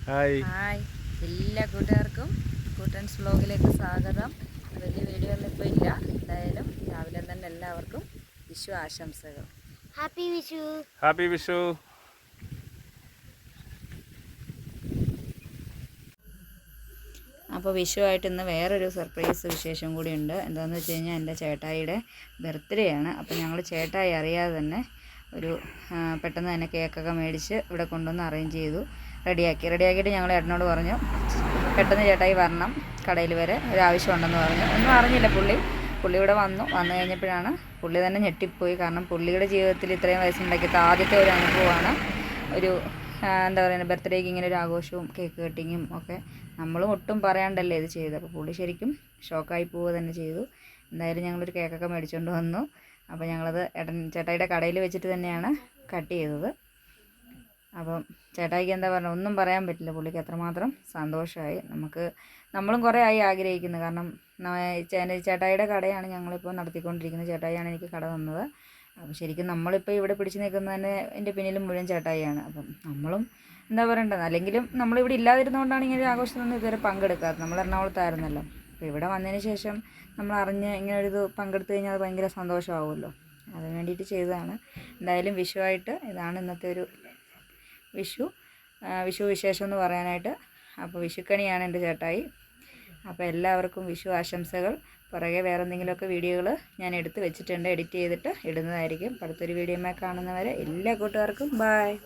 Hi hi എല്ലാ കൂട്ടുകാർക്കും കൂട്ടൻസ് വ്ലോഗിലേക്ക് സ്വാഗതം. വലിയ വീഡിയോ ഒന്നും ഇപ്പോൾ ഇല്ല. എന്തായാലും രാവിലെ തന്നെ എല്ലാവർക്കും വിഷു ആശംസകൾ. ഹാപ്പി വിഷു. ഹാപ്പി വിഷു. അപ്പോൾ വിഷുവായിട്ട് ഇന്ന് വേറൊരു സർപ്രൈസ് വിശേഷം കൂടി ഉണ്ട്. എന്താണെന്ന് വെച്ച് കഴിഞ്ഞാൽ എൻ്റെ ചേട്ടായിയുടെ ബർത്ത്ഡേ ആണ്. അപ്പോൾ ഞങ്ങൾ ചേട്ടായി അറിയാതെ തന്നെ ഒരു പെട്ടെന്ന് തന്നെ കേക്കൊക്കെ മേടിച്ച് ഇവിടെ കൊണ്ടുവന്ന് അറേഞ്ച് ചെയ്തു, റെഡിയാക്കിയിട്ട് ഞങ്ങൾ ഏട്ടനോട് പറഞ്ഞു പെട്ടെന്ന് ചേട്ടായി വരണം, കടയിൽ വരെ ഒരാവശ്യമുണ്ടെന്ന് പറഞ്ഞു. ഒന്നും അറിഞ്ഞില്ല പുള്ളി ഇവിടെ വന്നു കഴിഞ്ഞപ്പോഴാണ് പുള്ളി തന്നെ ഞെട്ടിപ്പോയി. കാരണം പുള്ളിയുടെ ജീവിതത്തിൽ ഇത്രയും വയസ്സുണ്ടാക്കിയത് ആദ്യത്തെ ഒരു അനുഭവമാണ്. ഒരു എന്താ പറയുക, ബർത്ത്ഡേക്ക് ഇങ്ങനെ ഒരു ആഘോഷവും കേക്ക് കട്ടിങ്ങും ഒക്കെ നമ്മളും ഒട്ടും പറയാണ്ടല്ലേ ഇത് ചെയ്തത്. അപ്പോൾ പുള്ളി ശരിക്കും ഷോക്കായി പോവുക തന്നെ ചെയ്തു. എന്തായാലും ഞങ്ങളൊരു കേക്കൊക്കെ മേടിച്ചുകൊണ്ട് വന്നു. അപ്പോൾ ഞങ്ങളത് ചേട്ടായിയുടെ കടയിൽ വെച്ചിട്ട് തന്നെയാണ് കട്ട് ചെയ്തത്. അപ്പം ചേട്ടായിക്ക് എന്താ പറയുക, ഒന്നും പറയാൻ പറ്റില്ല. പുള്ളിക്ക് എത്രമാത്രം സന്തോഷമായി. നമ്മളും കുറേ ആയി ആഗ്രഹിക്കുന്നു. കാരണം ചേട്ടായിയുടെ കടയാണ് ഞങ്ങളിപ്പോൾ നടത്തിക്കൊണ്ടിരിക്കുന്നത്. ചേട്ടായിയാണ് എനിക്ക് കട തന്നത്. അപ്പം ശരിക്കും നമ്മളിപ്പോൾ ഇവിടെ പിടിച്ച് നിൽക്കുന്നതിന് എൻ്റെ പിന്നിലും മുഴുവൻ ചേട്ടായിയാണ്. അപ്പം നമ്മളും എന്താ പറയേണ്ടത്, അല്ലെങ്കിലും നമ്മളിവിടെ ഇല്ലാതിരുന്നുകൊണ്ടാണ് ഇങ്ങനെ ഒരു ആഘോഷത്തിനൊന്നും ഇതുവരെ പങ്കെടുക്കാറ്. നമ്മൾ എറണാകുളത്തായിരുന്നല്ലോ. അപ്പോൾ ഇവിടെ വന്നതിന് ശേഷം നമ്മൾ അറിഞ്ഞ് ഇങ്ങനെ ഒരു ഇത് പങ്കെടുത്തു കഴിഞ്ഞാൽ അത് ഭയങ്കര സന്തോഷമാവുമല്ലോ. അതിന് വേണ്ടിയിട്ട് ചെയ്തതാണ്. എന്തായാലും വിഷുവായിട്ട് ഇതാണ് ഇന്നത്തെ ഒരു വിഷു വിശേഷം എന്ന് പറയാനായിട്ട്. അപ്പോൾ വിഷുക്കണിയാണ് എൻ്റെ ചേട്ടായി. അപ്പോൾ എല്ലാവർക്കും വിഷു ആശംസകൾ. പുറകെ വേറെ എന്തെങ്കിലുമൊക്കെ വീഡിയോകൾ ഞാൻ എടുത്ത് വെച്ചിട്ടുണ്ട്, എഡിറ്റ് ചെയ്തിട്ട് ഇടുന്നതായിരിക്കും. അടുത്തൊരു വീഡിയോയുമായി കാണുന്നവരെ എല്ലാ കൂട്ടുകാർക്കും ബായ്.